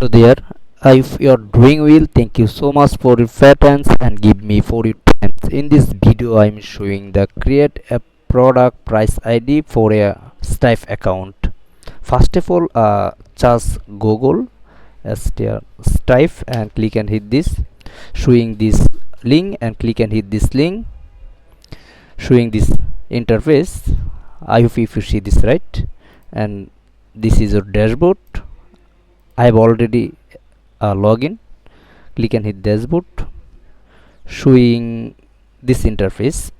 Hello there. If you're doing well, thank you so much for your patterns and give me for your time. In this video, I'm showing the create a product price ID for a Stripe account. First of all, just Google Stripe and click and hit this, showing this link and click and hit this link, showing this interface. I hope if you see this right, and this is your dashboard. I have already login. Click and hit dashboard, showing this interface.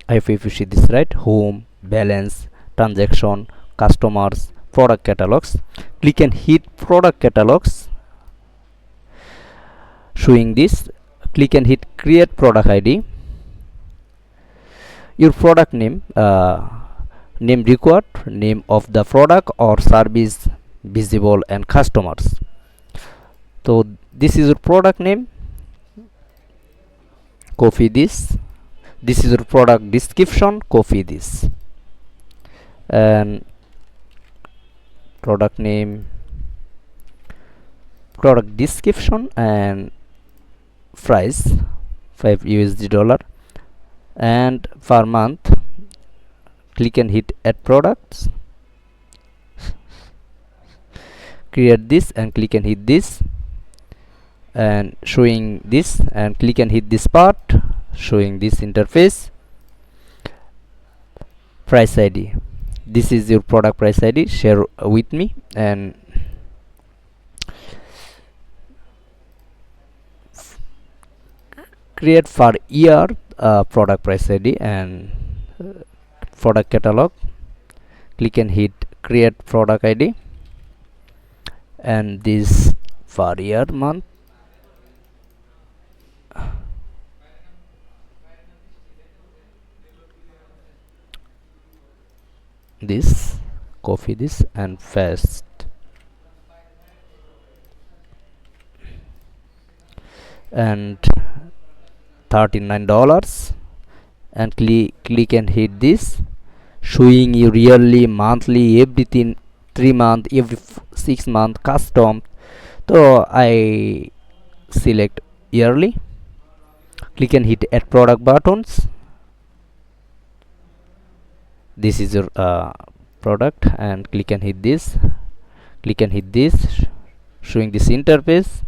If you see this right, home, balance, transaction, customers, product catalogs. Click and hit product catalogs, showing this. Click and hit create product ID. Your product name, name required, name of the product or service visible, and customers. So this is your product name. Copy this. This is your product description. Copy this, and product name, product description, and price $5 and per month. Click and hit add products, create this and click and hit this, and showing this, and click and hit this part, showing this interface. Price ID, this is your product price ID. Share with me, and create for year product price ID and product catalog. Click and hit create product ID, and this for year, month, this, copy this and paste, and $39, and click and hit this, showing you yearly, monthly, everything, 3 month, every 6 month, custom. So I select yearly. Click and hit add product buttons. This is your product, and click and hit this, click and hit this, showing this interface.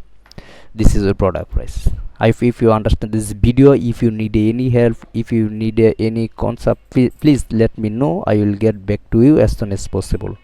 This is your product price. If you understand this video, if you need any help, if you need any concept, please let me know. I will get back to you as soon as possible.